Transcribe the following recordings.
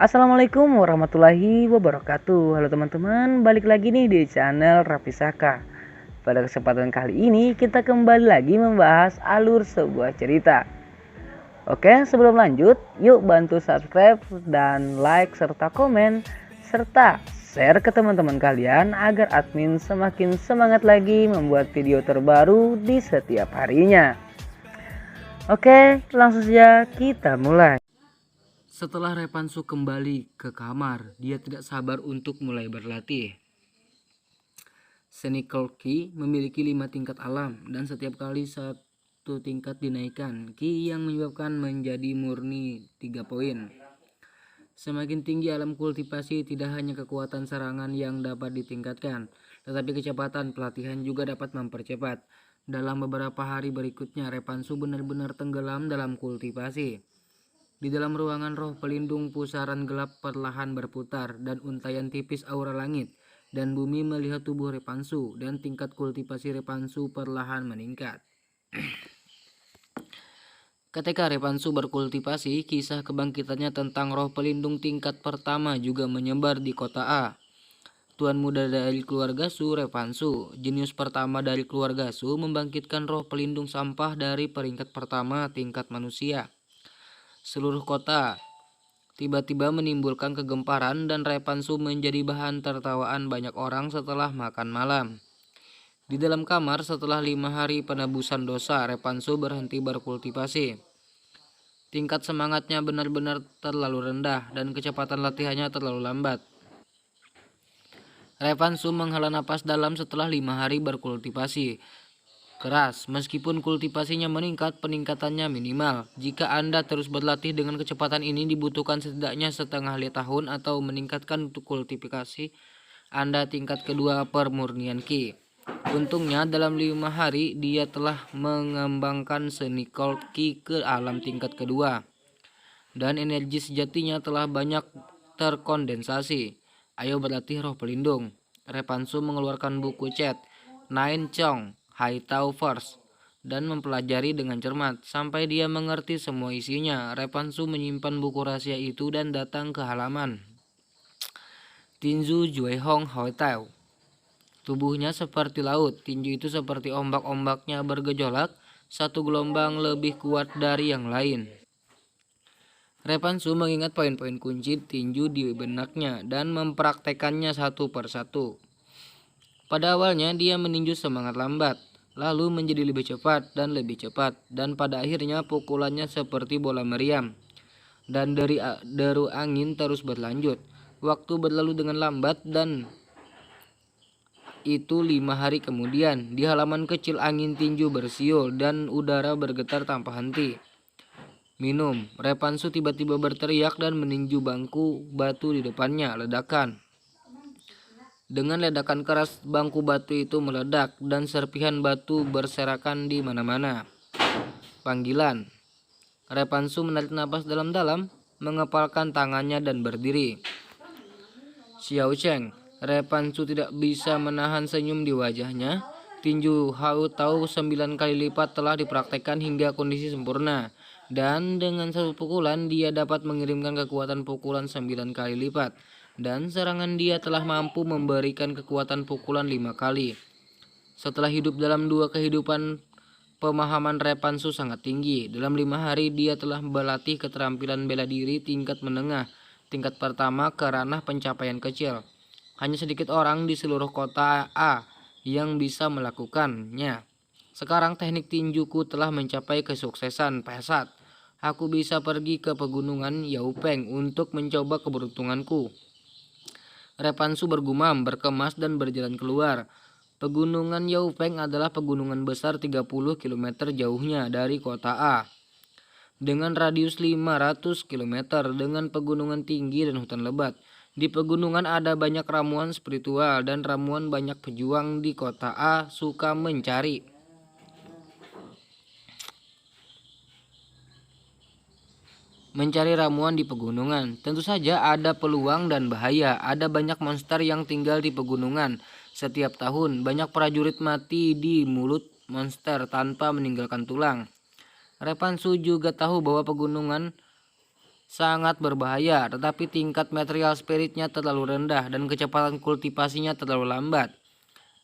Assalamualaikum warahmatullahi wabarakatuh. Halo teman-teman, balik lagi nih di channel Raffi Saka. Pada kesempatan kali ini kita kembali lagi membahas alur sebuah cerita. Oke, sebelum lanjut, yuk bantu subscribe dan like serta komen serta share ke teman-teman kalian agar admin semakin semangat lagi membuat video terbaru di setiap harinya. Oke, langsung saja kita mulai. Setelah Repansu kembali ke kamar, dia tidak sabar untuk mulai berlatih. Sneaker Ki memiliki 5 tingkat alam dan setiap kali satu tingkat dinaikkan, Ki yang menyebabkan menjadi murni 3 poin. Semakin tinggi alam kultivasi, tidak hanya kekuatan serangan yang dapat ditingkatkan, tetapi kecepatan pelatihan juga dapat mempercepat. Dalam beberapa hari berikutnya, Repansu benar-benar tenggelam dalam kultivasi. Di dalam ruangan roh pelindung, pusaran gelap perlahan berputar dan untayan tipis aura langit dan bumi melihat tubuh Repansu dan tingkat kultivasi Repansu perlahan meningkat. Ketika Repansu berkultivasi, kisah kebangkitannya tentang roh pelindung tingkat pertama juga menyebar di kota A. Tuan muda dari keluarga Su, Repansu, jenius pertama dari keluarga Su, membangkitkan roh pelindung sampah dari peringkat pertama tingkat manusia. Seluruh kota tiba-tiba menimbulkan kegemparan dan Repansu menjadi bahan tertawaan banyak orang setelah makan malam. Di dalam kamar setelah 5 hari penebusan dosa, Repansu berhenti berkultivasi. Tingkat semangatnya benar-benar terlalu rendah dan kecepatan latihannya terlalu lambat. Repansu menghela napas dalam setelah 5 hari berkultivasi keras. Meskipun kultivasinya meningkat, peningkatannya minimal. Jika Anda terus berlatih dengan kecepatan ini, dibutuhkan setidaknya setengah tahun atau meningkatkan untuk kultivasi Anda tingkat kedua permurnian Ki. Untungnya dalam 5 hari dia telah mengembangkan seni Cold Ki ke alam tingkat kedua dan energi sejatinya telah banyak terkondensasi. Ayo berlatih roh pelindung. Repansu mengeluarkan buku chat Nine Chong Haitao First dan mempelajari dengan cermat sampai dia mengerti semua isinya. Repansu menyimpan buku rahasia itu dan datang ke halaman Tinju Juehong Haitao. Tubuhnya seperti laut, tinju itu seperti ombak-ombaknya bergejolak, satu gelombang lebih kuat dari yang lain. Repansu mengingat poin-poin kunci tinju di benaknya dan mempraktekannya satu persatu. Pada awalnya dia meninju semangat lambat, lalu menjadi lebih cepat, dan pada akhirnya pukulannya seperti bola meriam. Dan dari deru angin terus berlanjut. Waktu berlalu dengan lambat dan itu 5 hari kemudian. Di halaman kecil angin tinju bersiul dan udara bergetar tanpa henti. Minum. Repansu tiba-tiba berteriak dan meninju bangku batu di depannya. Ledakan. Dengan ledakan keras, bangku batu itu meledak dan serpihan batu berserakan di mana-mana. Panggilan. Repansu menarik napas dalam-dalam, mengepalkan tangannya dan berdiri. Xiao Cheng. Repansu tidak bisa menahan senyum di wajahnya. Tinju Hao Tao 9 kali lipat telah dipraktekkan hingga kondisi sempurna. Dan dengan satu pukulan dia dapat mengirimkan kekuatan pukulan 9 kali lipat. Dan serangan dia telah mampu memberikan kekuatan pukulan 5 kali. Setelah hidup dalam 2 kehidupan, pemahaman Repansu sangat tinggi. Dalam 5 hari dia telah berlatih keterampilan bela diri tingkat menengah, tingkat pertama ke ranah pencapaian kecil. Hanya sedikit orang di seluruh kota A yang bisa melakukannya. Sekarang teknik tinjuku telah mencapai kesuksesan pesat. Aku bisa pergi ke pegunungan Yaupeng untuk mencoba keberuntunganku. Repansu bergumam, berkemas dan berjalan keluar. Pegunungan Yaupeng adalah pegunungan besar 30 km jauhnya dari kota A. Dengan radius 500 km dengan pegunungan tinggi dan hutan lebat. Di pegunungan ada banyak ramuan spiritual dan ramuan banyak pejuang di kota A suka mencari ramuan di pegunungan. Tentu saja ada peluang dan bahaya. Ada banyak monster yang tinggal di pegunungan. Setiap tahun banyak prajurit mati di mulut monster tanpa meninggalkan tulang. Repansu juga tahu bahwa pegunungan sangat berbahaya, tetapi tingkat material spiritnya terlalu rendah dan kecepatan kultivasinya terlalu lambat.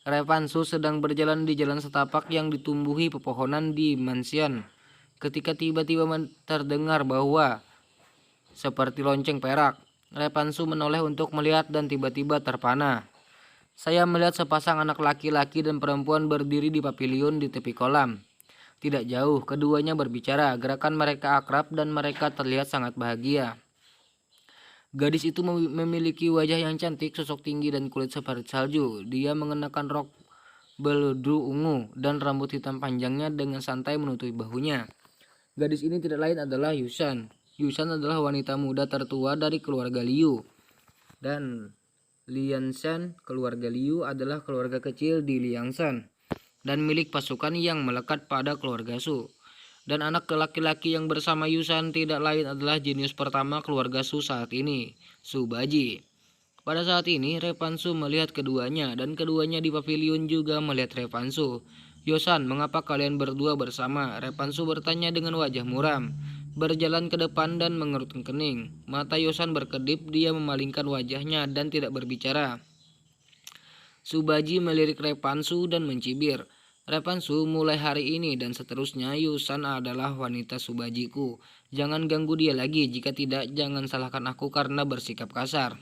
Revansu sedang berjalan di jalan setapak yang ditumbuhi pepohonan di mansion, ketika tiba-tiba terdengar bahwa seperti lonceng perak. Revansu menoleh untuk melihat dan tiba-tiba terpana. Saya melihat sepasang anak laki-laki dan perempuan berdiri di pavilion di tepi kolam. Tidak jauh, keduanya berbicara. Gerakan mereka akrab dan mereka terlihat sangat bahagia. Gadis itu memiliki wajah yang cantik, sosok tinggi dan kulit seperti salju. Dia mengenakan rok beludu ungu dan rambut hitam panjangnya dengan santai menutupi bahunya. Gadis ini tidak lain adalah Yusan. Yusan adalah wanita muda tertua dari keluarga Liu. Dan Lianshan, keluarga Liu adalah keluarga kecil di Liangshan dan milik pasukan yang melekat pada keluarga Su. Dan anak laki-laki yang bersama Yusan tidak lain adalah jenius pertama keluarga Su saat ini, Su Baji. Pada saat ini, Revansu melihat keduanya dan keduanya di pavilion juga melihat Revansu. Yosan, mengapa kalian berdua bersama? Revansu bertanya dengan wajah muram. Berjalan ke depan dan mengerutkan kening. Mata Yosan berkedip, dia memalingkan wajahnya dan tidak berbicara. Subaji melirik Revansu dan mencibir. Revansu, mulai hari ini dan seterusnya Yosan adalah wanita Subajiku. Jangan ganggu dia lagi, jika tidak jangan salahkan aku karena bersikap kasar.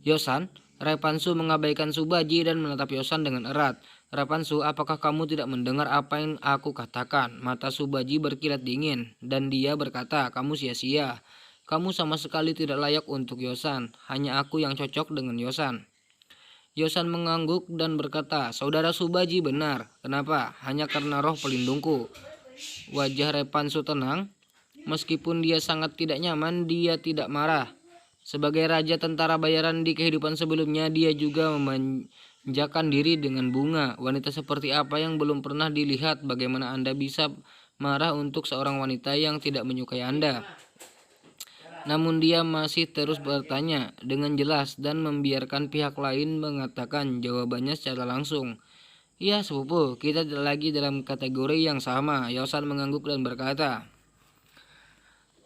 Yosan, Revansu mengabaikan Subaji dan menatap Yosan dengan erat. Revansu, apakah kamu tidak mendengar apa yang aku katakan? Mata Subaji berkilat dingin, dan dia berkata, kamu sia-sia. Kamu sama sekali tidak layak untuk Yosan, hanya aku yang cocok dengan Yosan. Yosan mengangguk dan berkata, saudara Subaji benar. Kenapa? Hanya karena roh pelindungku. Wajah Revansu tenang. Meskipun dia sangat tidak nyaman, dia tidak marah. Sebagai raja tentara bayaran di kehidupan sebelumnya, dia juga memanjakan diri dengan bunga. Wanita seperti apa yang belum pernah dilihat? Bagaimana Anda bisa marah untuk seorang wanita yang tidak menyukai Anda? Namun dia masih terus bertanya dengan jelas dan membiarkan pihak lain mengatakan jawabannya secara langsung. Ya sepupu, kita lagi dalam kategori yang sama. Yosan mengangguk dan berkata,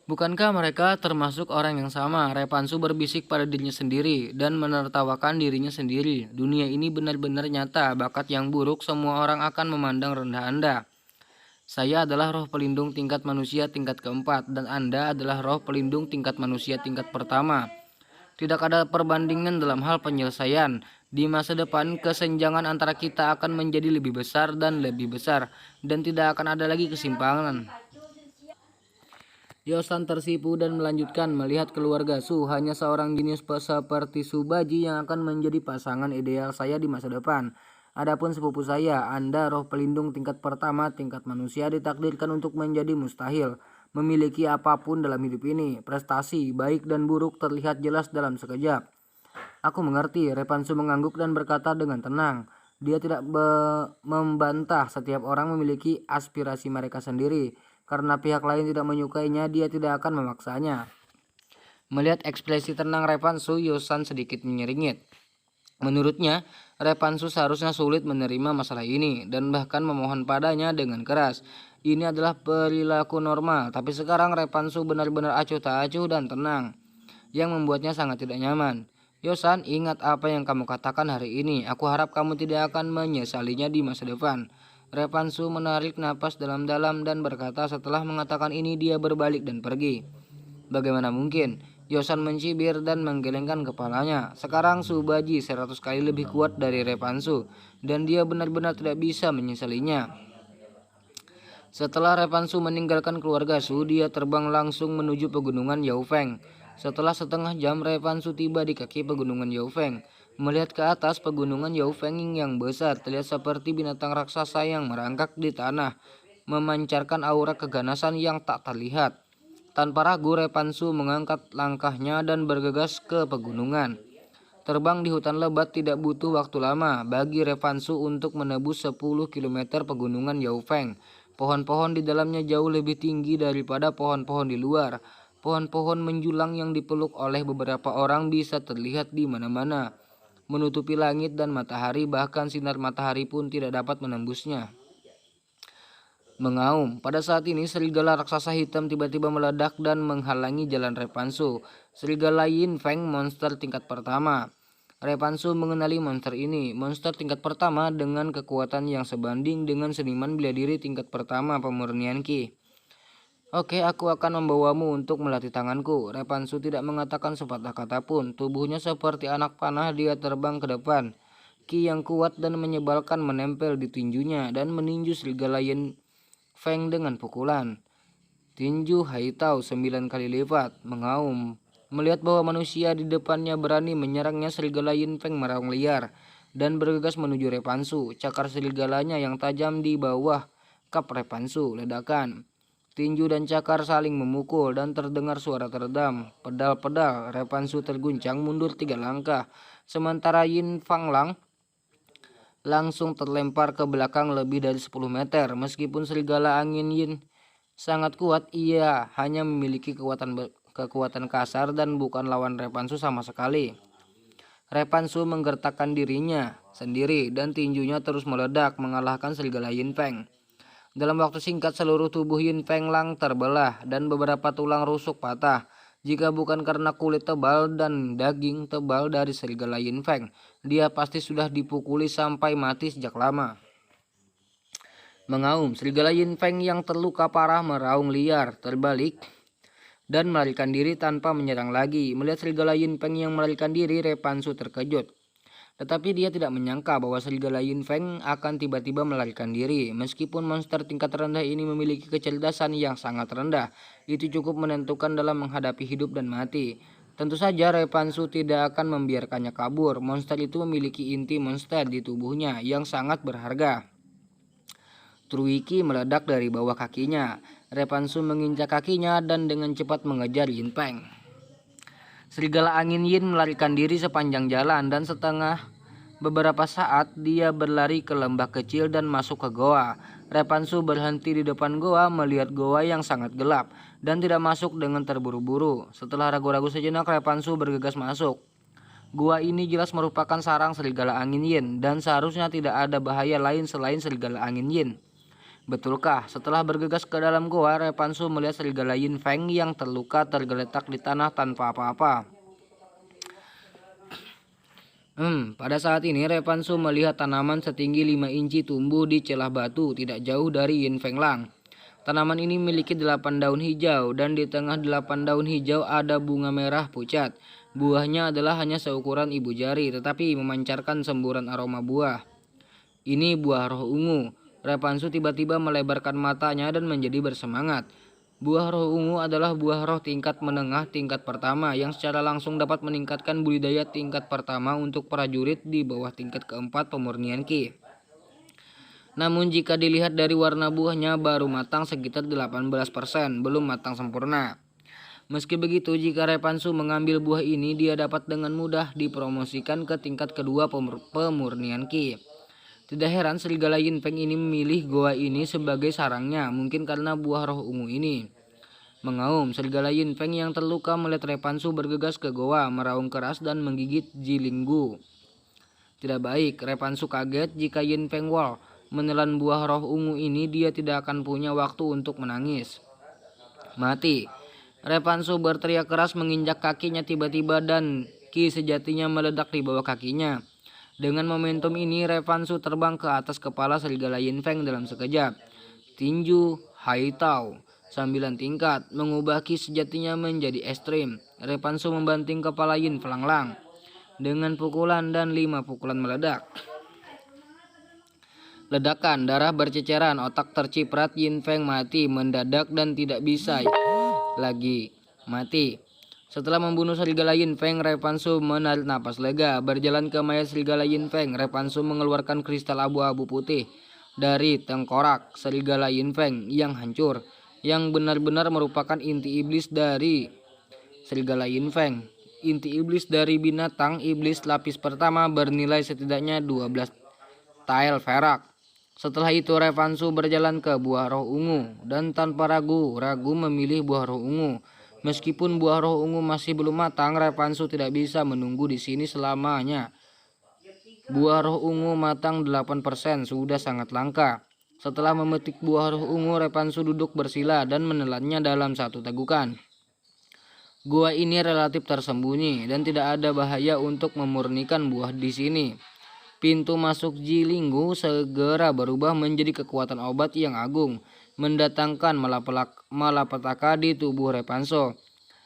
bukankah mereka termasuk orang yang sama? Revansu berbisik pada dirinya sendiri dan menertawakan dirinya sendiri. Dunia ini benar-benar nyata, bakat yang buruk semua orang akan memandang rendah Anda. Saya adalah roh pelindung tingkat manusia tingkat keempat dan Anda adalah roh pelindung tingkat manusia tingkat pertama. Tidak ada perbandingan dalam hal penyelesaian. Di masa depan, kesenjangan antara kita akan menjadi lebih besar dan lebih besar dan tidak akan ada lagi kesimpangan. Yosan tersipu dan melanjutkan, melihat keluarga Su, hanya seorang jenius seperti Subaji yang akan menjadi pasangan ideal saya di masa depan. Adapun sepupu saya, Anda roh pelindung tingkat pertama tingkat manusia ditakdirkan untuk menjadi mustahil. Memiliki apapun dalam hidup ini, prestasi, baik dan buruk terlihat jelas dalam sekejap. Aku mengerti, Revansu mengangguk dan berkata dengan tenang. Dia tidak membantah setiap orang memiliki aspirasi mereka sendiri. Karena pihak lain tidak menyukainya, dia tidak akan memaksanya. Melihat ekspresi tenang Revansu, Yosan sedikit menyeringit. Menurutnya, Revansu seharusnya sulit menerima masalah ini dan bahkan memohon padanya dengan keras. Ini adalah perilaku normal, tapi sekarang Revansu benar-benar acuh tak acuh dan tenang, yang membuatnya sangat tidak nyaman. Yosan, ingat apa yang kamu katakan hari ini. Aku harap kamu tidak akan menyesalinya di masa depan. Revansu menarik napas dalam-dalam dan berkata setelah mengatakan ini dia berbalik dan pergi. Bagaimana mungkin? Yosan mencibir dan menggelengkan kepalanya. Sekarang Subaji 100 kali lebih kuat dari Revansu dan dia benar-benar tidak bisa menyesalinya. Setelah Revansu meninggalkan keluarga Su, dia terbang langsung menuju pegunungan Yaufeng. Setelah setengah jam, Revansu tiba di kaki pegunungan Yaufeng. Melihat ke atas, pegunungan Yaufeng yang besar terlihat seperti binatang raksasa yang merangkak di tanah, memancarkan aura keganasan yang tak terlihat. Tanpa ragu, Revansu mengangkat langkahnya dan bergegas ke pegunungan. Terbang di hutan lebat tidak butuh waktu lama bagi Revansu untuk menebus 10 km pegunungan Yaufeng. Pohon-pohon di dalamnya jauh lebih tinggi daripada pohon-pohon di luar. Pohon-pohon menjulang yang dipeluk oleh beberapa orang bisa terlihat di mana-mana, menutupi langit dan matahari, bahkan sinar matahari pun tidak dapat menembusnya. mengaum. Pada saat ini serigala raksasa hitam tiba-tiba meledak dan menghalangi jalan Repansu. Serigala Yin Feng, monster tingkat pertama. Repansu mengenali monster ini. Monster tingkat pertama dengan kekuatan yang sebanding dengan seniman bela diri tingkat pertama pemurnian Ki. Oke, aku akan membawamu untuk melatih tanganku. Repansu tidak mengatakan sepatah kata pun. Tubuhnya seperti anak panah, dia terbang ke depan. Ki yang kuat dan menyebalkan menempel di tinjunya dan meninju serigala Yin Feng dengan pukulan. Tinju Haitao 9 kali lipat, mengaum. Melihat bahwa manusia di depannya berani menyerangnya, serigala Yin Feng meraung liar dan bergegas menuju Repansu. Cakar serigalanya yang tajam di bawah kap Repansu. Ledakan. Tinju dan cakar saling memukul dan terdengar suara teredam. Pedal-pedal Repansu terguncang mundur 3 langkah. Sementara Yin Fang Lang langsung terlempar ke belakang lebih dari 10 meter. Meskipun serigala angin Yin sangat kuat, ia hanya memiliki kekuatan kasar dan bukan lawan Repansu sama sekali. Repansu menggertakkan dirinya sendiri dan tinjunya terus meledak mengalahkan serigala Yin Feng. Dalam waktu singkat seluruh tubuh Yin Feng Lang terbelah dan beberapa tulang rusuk patah. Jika bukan karena kulit tebal dan daging tebal dari serigala Yin Feng, dia pasti sudah dipukuli sampai mati sejak lama. Mengaum, serigala Yin Feng yang terluka parah meraung liar, terbalik, dan melarikan diri tanpa menyerang lagi. Melihat serigala Yin Feng yang melarikan diri, Repansu terkejut. Tetapi dia tidak menyangka bahwa serigala Yin Feng akan tiba-tiba melarikan diri. Meskipun monster tingkat rendah ini memiliki kecerdasan yang sangat rendah, itu cukup menentukan dalam menghadapi hidup dan mati. Tentu saja Repansu tidak akan membiarkannya kabur. Monster itu memiliki inti monster di tubuhnya yang sangat berharga. Truiki meledak dari bawah kakinya. Repansu menginjak kakinya dan dengan cepat mengejar Yin Feng. Serigala angin Yin melarikan diri sepanjang jalan dan beberapa saat dia berlari ke lembah kecil dan masuk ke goa. Repansu berhenti di depan goa melihat goa yang sangat gelap dan tidak masuk dengan terburu-buru. Setelah ragu-ragu sejenak, Repansu bergegas masuk. Goa ini jelas merupakan sarang serigala angin Yin dan seharusnya tidak ada bahaya lain selain serigala angin Yin. Betulkah? Setelah bergegas ke dalam goa, Repansu melihat serigala Yin Feng yang terluka tergeletak di tanah tanpa apa-apa. Pada saat ini Repansu melihat tanaman setinggi 5 inci tumbuh di celah batu tidak jauh dari Yin Feng Lang. Tanaman ini memiliki 8 daun hijau dan di tengah 8 daun hijau ada bunga merah pucat. Buahnya adalah hanya seukuran ibu jari tetapi memancarkan semburan aroma buah. Ini buah roh ungu. Repansu tiba-tiba melebarkan matanya dan menjadi bersemangat. Buah roh ungu adalah buah roh tingkat menengah tingkat pertama yang secara langsung dapat meningkatkan budidaya tingkat pertama untuk prajurit di bawah tingkat keempat pemurnian Ki. Namun jika dilihat dari warna buahnya baru matang sekitar 18%, belum matang sempurna. Meski begitu, jika Repansu mengambil buah ini, dia dapat dengan mudah dipromosikan ke tingkat kedua pemurnian Ki. Tidak heran serigala Yin Feng ini memilih goa ini sebagai sarangnya, mungkin karena buah roh ungu ini. Mengaum, serigala Yin Feng yang terluka melihat Repansu bergegas ke goa, meraung keras dan menggigit Jilinggu. Tidak baik, Repansu kaget jika Yin Feng Wall menelan buah roh ungu ini, dia tidak akan punya waktu untuk menangis. Mati. Repansu berteriak keras menginjak kakinya tiba-tiba dan Ki sejatinya meledak di bawah kakinya. Dengan momentum ini, Repansu terbang ke atas kepala serigala Yin Feng dalam sekejap. Tinju Haitao 9 tingkat mengubah Ki sejatinya menjadi ekstrim. Repansu membanting kepala Yin Feng Lang dengan pukulan dan 5 pukulan meledak. Ledakan, darah berceceran, otak terciprat, Yin Feng mati mendadak dan tidak bisa lagi mati. Setelah membunuh serigala Yin Feng, Repansu menarik napas lega. Berjalan ke mayat serigala Yin Feng, Repansu mengeluarkan kristal abu-abu putih dari tengkorak serigala Yin Feng yang hancur, yang benar-benar merupakan inti iblis dari serigala Yin Feng. Inti iblis dari binatang iblis lapis pertama bernilai setidaknya 12 tael perak. Setelah itu Repansu berjalan ke buah roh ungu dan tanpa ragu-ragu memilih buah roh ungu. Meskipun buah roh ungu masih belum matang, Repansu tidak bisa menunggu di sini selamanya. Buah roh ungu matang 8% sudah sangat langka. Setelah memetik buah roh ungu, Repansu duduk bersila dan menelannya dalam satu tegukan. Gua ini relatif tersembunyi dan tidak ada bahaya untuk memurnikan buah di sini. Pintu masuk Jilinggu segera berubah menjadi kekuatan obat yang agung, mendatangkan malapetaka di tubuh Repanso.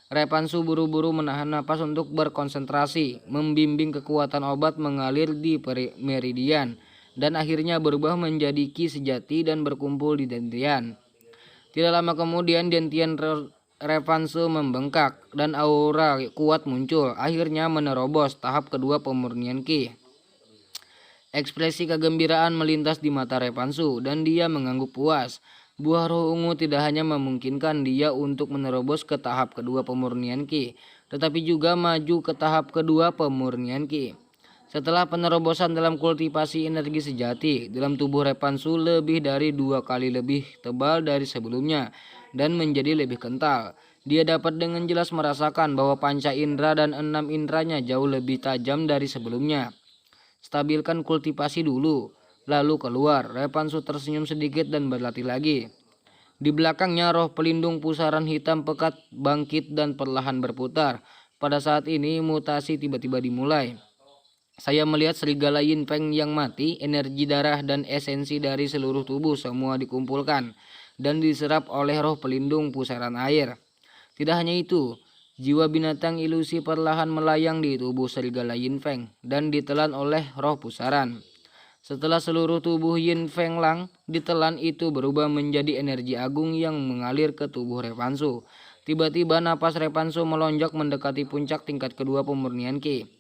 Repansu buru-buru menahan napas untuk berkonsentrasi, membimbing kekuatan obat mengalir di meridian, dan akhirnya berubah menjadi ki sejati dan berkumpul di dentian. Tidak lama kemudian dentian Repansu membengkak dan aura kuat muncul, akhirnya menerobos tahap kedua pemurnian ki. Ekspresi kegembiraan melintas di mata Repansu dan dia mengangguk puas. Buah roh ungu tidak hanya memungkinkan dia untuk menerobos ke tahap kedua pemurnian ki, tetapi juga maju ke tahap kedua pemurnian ki. Setelah penerobosan dalam kultivasi energi sejati, dalam tubuh Repansu lebih dari 2 kali lebih tebal dari sebelumnya dan menjadi lebih kental. Dia dapat dengan jelas merasakan bahwa panca indera dan 6 inderanya jauh lebih tajam dari sebelumnya. Stabilkan kultivasi dulu, lalu keluar. Repansu tersenyum sedikit dan berlatih lagi. Di belakangnya roh pelindung pusaran hitam pekat bangkit dan perlahan berputar. Pada saat ini mutasi tiba-tiba dimulai. Saya melihat serigala Yin Feng yang mati, energi darah dan esensi dari seluruh tubuh semua dikumpulkan dan diserap oleh roh pelindung pusaran air. Tidak hanya itu, jiwa binatang ilusi perlahan melayang di tubuh serigala Yin Feng dan ditelan oleh roh pusaran. Setelah seluruh tubuh Yin Feng Lang ditelan, itu berubah menjadi energi agung yang mengalir ke tubuh Repansu. Tiba-tiba napas Repansu melonjak mendekati puncak tingkat kedua pemurnian ki.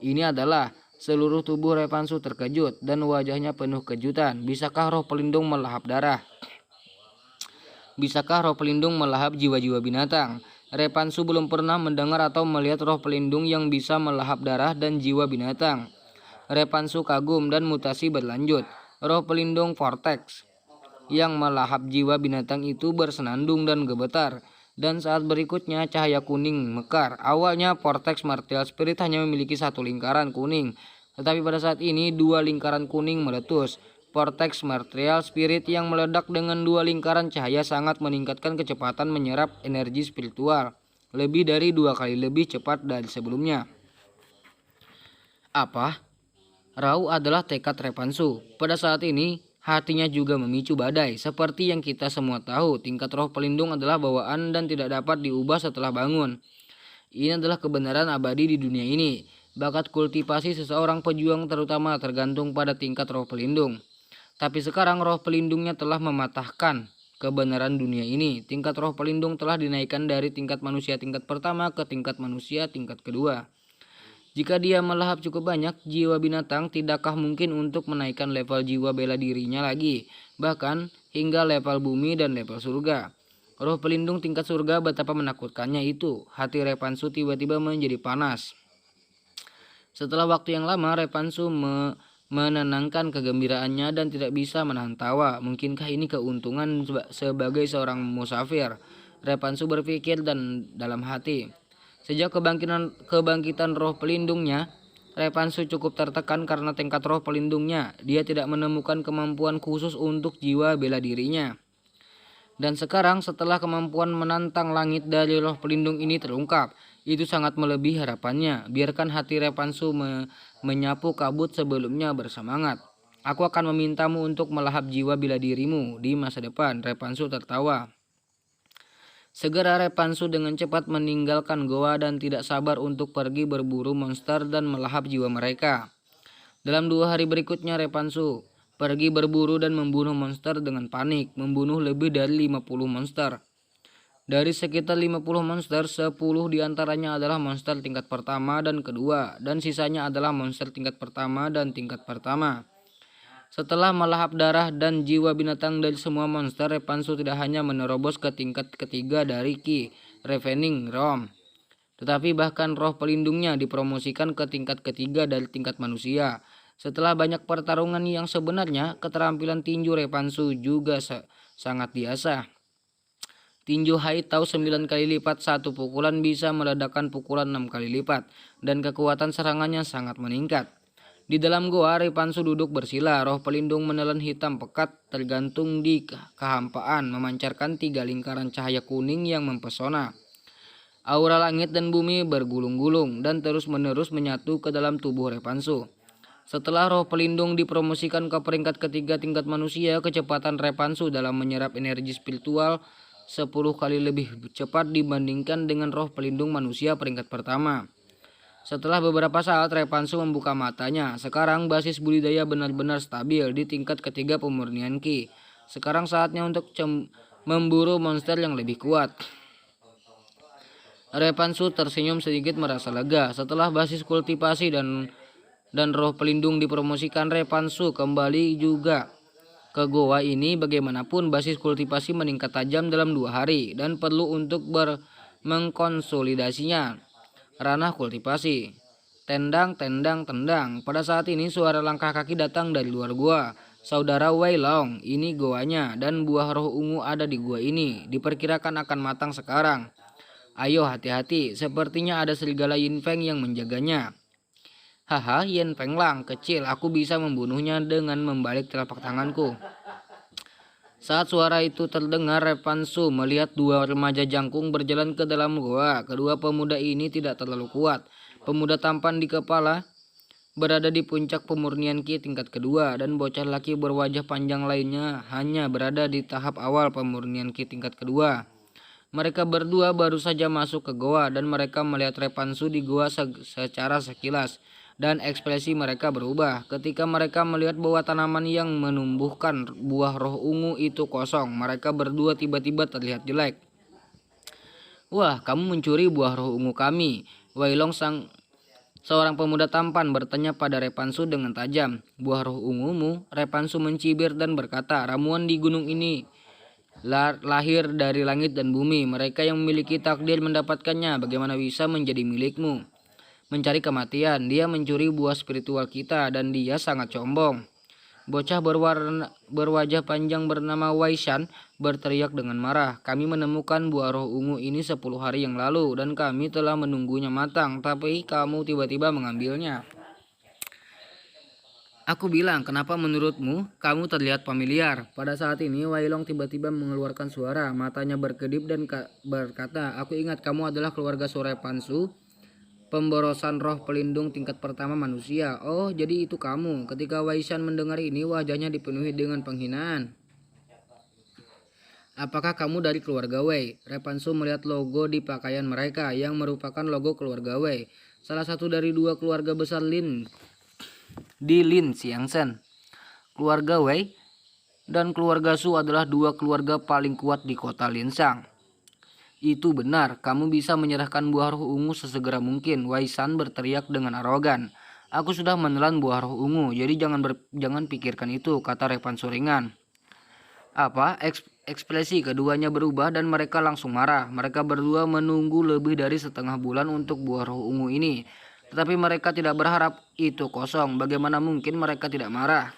Ini adalah seluruh tubuh Repansu terkejut dan wajahnya penuh kejutan. Bisakah roh pelindung melahap darah? Bisakah roh pelindung melahap jiwa-jiwa binatang? Repansu belum pernah mendengar atau melihat roh pelindung yang bisa melahap darah dan jiwa binatang. Repansu kagum dan mutasi berlanjut. Roh pelindung Vortex yang melahap jiwa binatang itu bersenandung dan gemetar. Dan saat berikutnya cahaya kuning mekar. Awalnya Vortex Martial Spirit hanya memiliki satu lingkaran kuning, tetapi pada saat ini 2 lingkaran kuning meletus. Vortex Martial Spirit yang meledak dengan 2 lingkaran cahaya sangat meningkatkan kecepatan menyerap energi spiritual, lebih dari 2 kali lebih cepat dari sebelumnya. Apa? Rau adalah tekad Repansu. Pada saat ini, hatinya juga memicu badai. Seperti yang kita semua tahu, tingkat roh pelindung adalah bawaan dan tidak dapat diubah setelah bangun. Ini adalah kebenaran abadi di dunia ini. Bakat kultivasi seseorang pejuang terutama tergantung pada tingkat roh pelindung. Tapi sekarang roh pelindungnya telah mematahkan kebenaran dunia ini. Tingkat roh pelindung telah dinaikkan dari tingkat manusia tingkat pertama ke tingkat manusia tingkat kedua. Jika dia melahap cukup banyak jiwa binatang, tidakkah mungkin untuk menaikkan level jiwa bela dirinya lagi, bahkan hingga level bumi dan level surga. Roh pelindung tingkat surga, betapa menakutkannya itu. Hati Repansu tiba-tiba menjadi panas. Setelah waktu yang lama, Repansu menenangkan kegembiraannya dan tidak bisa menahan tawa. Mungkinkah ini keuntungan sebagai seorang musafir? Repansu berpikir dan dalam hati. Sejak kebangkitan roh pelindungnya, Repansu cukup tertekan karena tingkat roh pelindungnya. Dia tidak menemukan kemampuan khusus untuk jiwa bela dirinya. Dan sekarang setelah kemampuan menantang langit dari roh pelindung ini terungkap, itu sangat melebihi harapannya. Biarkan hati Repansu menyapu kabut sebelumnya bersemangat. Aku akan memintamu untuk melahap jiwa bela dirimu di masa depan. Repansu tertawa. Segera Repansu dengan cepat meninggalkan goa dan tidak sabar untuk pergi berburu monster dan melahap jiwa mereka. Dalam 2 hari berikutnya Repansu pergi berburu dan membunuh monster dengan panik, membunuh lebih dari 50 monster. Dari sekitar 50 monster, 10 diantaranya adalah monster tingkat pertama dan kedua, dan sisanya adalah monster tingkat pertama dan tingkat pertama. Setelah melahap darah dan jiwa binatang dari semua monster, Repansu tidak hanya menerobos ke tingkat ketiga dari Ki Ravening Realm, tetapi bahkan roh pelindungnya dipromosikan ke tingkat ketiga dari tingkat manusia. Setelah banyak pertarungan yang sebenarnya, keterampilan tinju Repansu juga sangat biasa. Tinju Hai Tau 9 kali lipat, satu pukulan bisa meledakkan pukulan 6 kali lipat, dan kekuatan serangannya sangat meningkat. Di dalam goa, Repansu duduk bersila. Roh pelindung menelan hitam pekat tergantung di kehampaan, memancarkan 3 lingkaran cahaya kuning yang mempesona. Aura langit dan bumi bergulung-gulung dan terus-menerus menyatu ke dalam tubuh Repansu. Setelah roh pelindung dipromosikan ke peringkat ketiga tingkat manusia, kecepatan Repansu dalam menyerap energi spiritual 10 kali lebih cepat dibandingkan dengan roh pelindung manusia peringkat pertama. Setelah beberapa saat Repansu membuka matanya. Sekarang basis budidaya benar-benar stabil di tingkat ketiga pemurnian Ki. Sekarang saatnya untuk memburu monster yang lebih kuat. Repansu tersenyum sedikit merasa lega. Setelah basis kultivasi dan roh pelindung dipromosikan, Repansu kembali juga ke goa ini. Bagaimanapun basis kultivasi meningkat tajam dalam 2 hari dan perlu untuk mengkonsolidasinya. Ranah kultivasi. Tendang, tendang, tendang. Pada saat ini suara langkah kaki datang dari luar gua. Saudara Wei Long, ini goanya dan buah roh ungu ada di gua ini. Diperkirakan akan matang sekarang. Ayo hati-hati, sepertinya ada serigala Yin Feng yang menjaganya. Haha, Yin Feng Lang, kecil, aku bisa membunuhnya dengan membalik telapak tanganku. Saat suara itu terdengar, Repansu melihat 2 remaja jangkung berjalan ke dalam goa. Kedua pemuda ini tidak terlalu kuat. Pemuda tampan di kepala berada di puncak pemurnian Ki tingkat kedua dan bocah laki berwajah panjang lainnya hanya berada di tahap awal pemurnian Ki tingkat kedua. Mereka berdua baru saja masuk ke goa dan mereka melihat Repansu di goa secara sekilas. Dan ekspresi mereka berubah ketika mereka melihat bahwa tanaman yang menumbuhkan buah roh ungu itu kosong. Mereka berdua tiba-tiba terlihat jelek. Wah, kamu mencuri buah roh ungu kami. Wei Long seorang pemuda tampan bertanya pada Repansu dengan tajam. Buah roh ungumu? Repansu mencibir dan berkata, ramuan di gunung ini lahir dari langit dan bumi. Mereka yang memiliki takdir mendapatkannya. Bagaimana bisa menjadi milikmu? Mencari kematian, dia mencuri buah spiritual kita dan dia sangat sombong. Bocah berwajah panjang bernama Wei Shan berteriak dengan marah. Kami menemukan buah roh ungu ini 10 hari yang lalu dan kami telah menunggunya matang, tapi kamu tiba-tiba mengambilnya. Aku bilang, kenapa menurutmu kamu terlihat familiar? Pada saat ini Wei Long tiba-tiba mengeluarkan suara, matanya berkedip dan berkata, aku ingat kamu adalah keluarga Repansu, pemborosan roh pelindung tingkat pertama manusia. Oh, jadi itu kamu. Ketika Wei Shan mendengar ini, wajahnya dipenuhi dengan penghinaan. Apakah kamu dari keluarga Wei? Repansu melihat logo di pakaian mereka yang merupakan logo keluarga Wei. Salah satu dari 2 keluarga besar Lin di Lin Xiangsen. Keluarga Wei dan keluarga Su adalah 2 keluarga paling kuat di kota Linsang. Itu benar, kamu bisa menyerahkan buah roh ungu sesegera mungkin. Wei Shan berteriak dengan arogan. Aku sudah menelan buah roh ungu, jadi jangan pikirkan itu, kata Repansu ringan. Apa? Ekspresi keduanya berubah dan mereka langsung marah. Mereka berdua menunggu lebih dari setengah bulan untuk buah roh ungu ini. Tetapi mereka tidak berharap itu kosong. Bagaimana mungkin mereka tidak marah?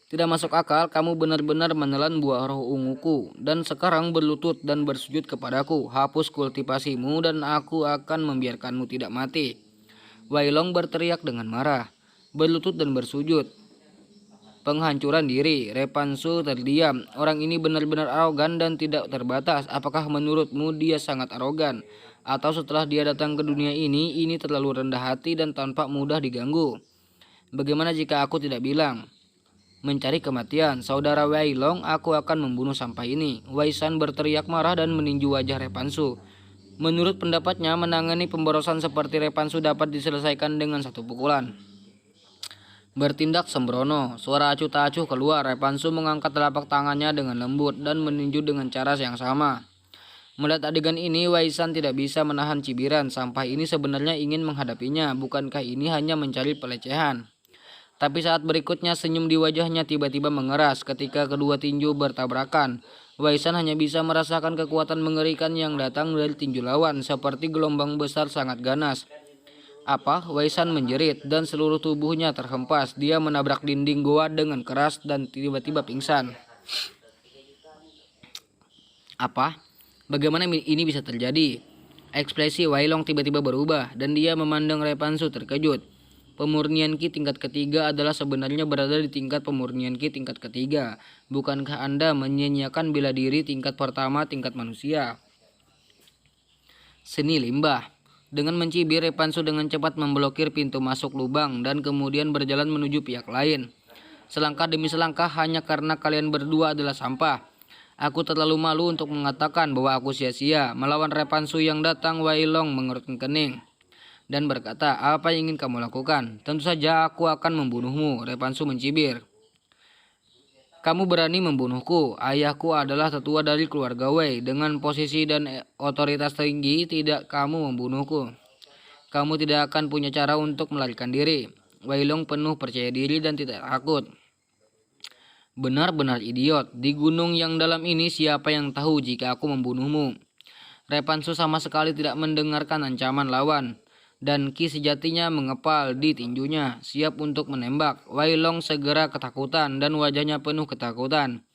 Tidak masuk akal, kamu benar-benar menelan buah roh unguku dan sekarang berlutut dan bersujud kepadaku. Hapus kultivasimu dan aku akan membiarkanmu tidak mati. Wei Long berteriak dengan marah, berlutut dan bersujud. Penghancuran diri. Repansu terdiam. Orang ini benar-benar arogan dan tidak terbatas. Apakah menurutmu dia sangat arogan? Atau setelah dia datang ke dunia ini terlalu rendah hati dan tampak mudah diganggu? Bagaimana jika aku tidak bilang? Mencari kematian, saudara Wei Long, aku akan membunuh sampah ini. Wei Shan berteriak marah dan meninju wajah Repansu. Menurut pendapatnya, menangani pemborosan seperti Repansu dapat diselesaikan dengan 1 pukulan. Bertindak sembrono, suara acuh tak acuh keluar. Repansu mengangkat telapak tangannya dengan lembut dan meninju dengan cara yang sama. Melihat adegan ini, Wei Shan tidak bisa menahan cibiran. Sampah ini sebenarnya ingin menghadapinya, bukankah ini hanya mencari pelecehan? Tapi saat berikutnya senyum di wajahnya tiba-tiba mengeras ketika kedua tinju bertabrakan. Wei Shan hanya bisa merasakan kekuatan mengerikan yang datang dari tinju lawan seperti gelombang besar sangat ganas. Apa? Wei Shan menjerit dan seluruh tubuhnya terhempas. Dia menabrak dinding goa dengan keras dan tiba-tiba pingsan. Apa? Bagaimana ini bisa terjadi? Ekspresi Wei Long tiba-tiba berubah dan dia memandang Repansu terkejut. Pemurnian Ki tingkat ketiga adalah sebenarnya berada di tingkat pemurnian Ki tingkat ketiga. Bukankah Anda menyia-nyiakan bela diri tingkat pertama tingkat manusia? Seni limbah. Dengan mencibir, Repansu dengan cepat memblokir pintu masuk lubang dan kemudian berjalan menuju pihak lain. Selangkah demi selangkah hanya karena kalian berdua adalah sampah. Aku terlalu malu untuk mengatakan bahwa aku sia-sia melawan Repansu yang datang. Wai Long mengerutkan kening dan berkata, "Apa yang ingin kamu lakukan?" "Tentu saja aku akan membunuhmu," Repansu mencibir. "Kamu berani membunuhku? Ayahku adalah tetua dari keluarga Wei. Dengan posisi dan otoritas tinggi, tidak kamu membunuhku. Kamu tidak akan punya cara untuk melarikan diri." Wai Long penuh percaya diri dan tidak takut. "Benar-benar idiot. Di gunung yang dalam ini siapa yang tahu jika aku membunuhmu?" Repansu sama sekali tidak mendengarkan ancaman lawan, dan Ki sejatinya mengepal di tinjunya, siap untuk menembak. Wai Long segera ketakutan dan wajahnya penuh ketakutan.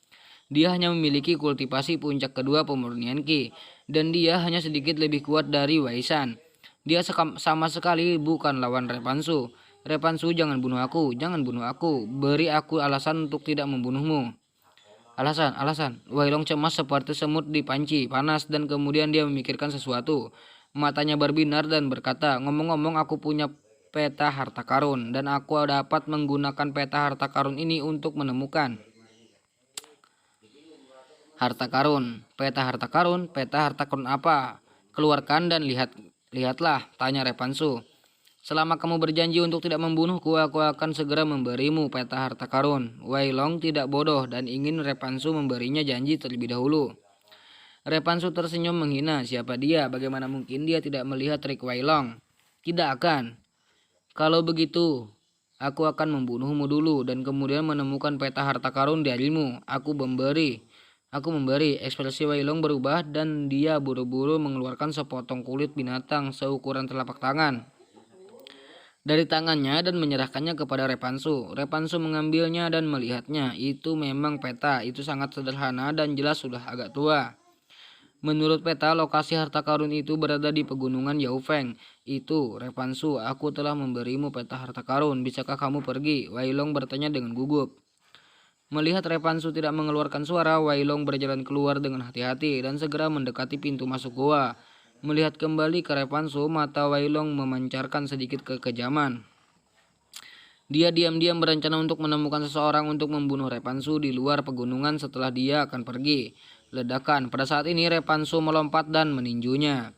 Dia hanya memiliki kultivasi puncak kedua pemurnian Ki, dan dia hanya sedikit lebih kuat dari Wai Shan. Dia sama sekali bukan lawan Repansu. "Repansu, jangan bunuh aku, jangan bunuh aku. Beri aku alasan untuk tidak membunuhmu." Alasan. Wai Long cemas seperti semut di panci panas dan kemudian dia memikirkan sesuatu. Matanya berbinar dan berkata, "Ngomong-ngomong, aku punya peta harta karun dan aku dapat menggunakan peta harta karun ini untuk menemukan harta karun." Peta harta karun apa? "Keluarkan dan lihatlah," tanya Repansu. "Selama kamu berjanji untuk tidak membunuhku, aku akan segera memberimu peta harta karun." Wai Long tidak bodoh dan ingin Repansu memberinya janji terlebih dahulu. Repansu tersenyum menghina. Siapa dia? Bagaimana mungkin dia tidak melihat trik Wai Long? "Tidak akan. Kalau begitu, aku akan membunuhmu dulu dan kemudian menemukan peta harta karun darimu. Aku memberi. Ekspresi Wai Long berubah dan dia buru-buru mengeluarkan sepotong kulit binatang seukuran telapak tangan dari tangannya dan menyerahkannya kepada Repansu. Repansu mengambilnya dan melihatnya. Itu memang peta. Itu sangat sederhana dan jelas sudah agak tua. Menurut peta, lokasi harta karun itu berada di pegunungan Yaufeng. "Itu, Repansu, aku telah memberimu peta harta karun. Bisakah kamu pergi?" Wai Long bertanya dengan gugup. Melihat Repansu tidak mengeluarkan suara, Wai Long berjalan keluar dengan hati-hati dan segera mendekati pintu masuk goa. Melihat kembali ke Repansu, mata Wai Long memancarkan sedikit kekejaman. Dia diam-diam berencana untuk menemukan seseorang untuk membunuh Repansu di luar pegunungan setelah dia akan pergi. Ledakan. Pada saat ini Repansu melompat dan meninjunya.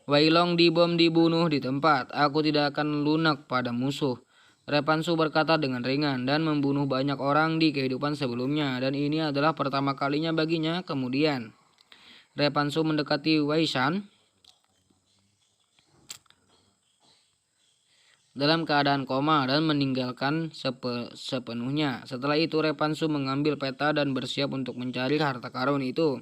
"Wai Long dibunuh di tempat. Aku tidak akan lunak pada musuh," Repansu berkata dengan ringan, dan membunuh banyak orang di kehidupan sebelumnya, dan ini adalah pertama kalinya baginya. Kemudian Repansu mendekati Wai Shan dalam keadaan koma dan meninggalkan sepenuhnya. Setelah itu Repansu mengambil peta dan bersiap untuk mencari harta karun itu.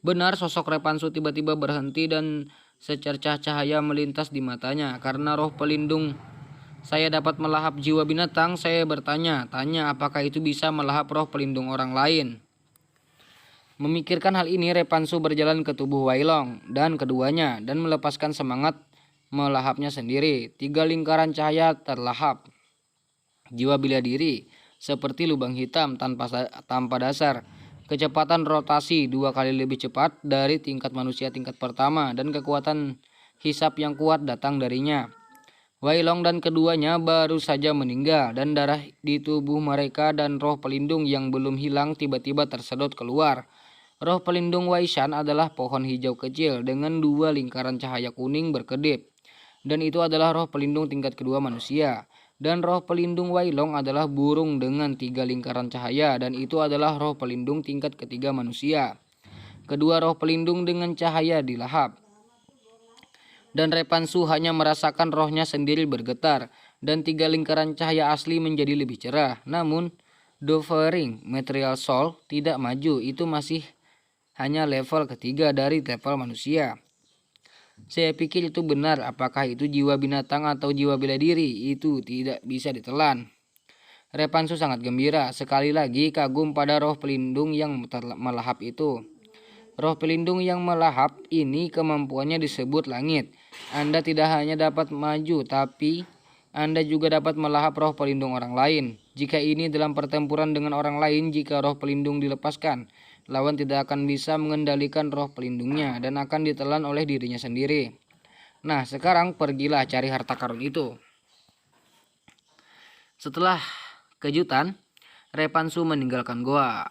Benar, sosok Repansu tiba-tiba berhenti dan secercah cahaya melintas di matanya. "Karena roh pelindung saya dapat melahap jiwa binatang, saya bertanya-tanya apakah itu bisa melahap roh pelindung orang lain." Memikirkan hal ini, Repansu berjalan ke tubuh Wai Long dan keduanya dan melepaskan semangat melahapnya sendiri. 3 lingkaran cahaya terlahap. Jiwa bela diri seperti lubang hitam tanpa dasar. Kecepatan rotasi 2 kali lebih cepat dari tingkat manusia tingkat pertama dan kekuatan hisap yang kuat datang darinya. Wai Long dan keduanya baru saja meninggal dan darah di tubuh mereka dan roh pelindung yang belum hilang tiba-tiba tersedot keluar. Roh pelindung Wai Shan adalah pohon hijau kecil dengan 2 lingkaran cahaya kuning berkedip. Dan itu adalah roh pelindung tingkat kedua manusia. Dan roh pelindung Wai Long adalah burung dengan 3 lingkaran cahaya, dan itu adalah roh pelindung tingkat ketiga manusia. Kedua roh pelindung dengan cahaya dilahap. Dan Repansu hanya merasakan rohnya sendiri bergetar, dan 3 lingkaran cahaya asli menjadi lebih cerah. Namun, Dovering Material Soul tidak maju, itu masih hanya level ketiga dari level manusia. Saya pikir itu benar. Apakah itu jiwa binatang atau jiwa bela diri? Itu tidak bisa ditelan. Repansu sangat gembira. Sekali lagi kagum pada roh pelindung yang melahap itu. Roh pelindung yang melahap ini kemampuannya disebut langit. Anda tidak hanya dapat maju, tapi Anda juga dapat melahap roh pelindung orang lain. Jika ini dalam pertempuran dengan orang lain, jika roh pelindung dilepaskan, lawan tidak akan bisa mengendalikan roh pelindungnya dan akan ditelan oleh dirinya sendiri. Nah, sekarang pergilah cari harta karun itu. Setelah kejutan, Repansu meninggalkan goa.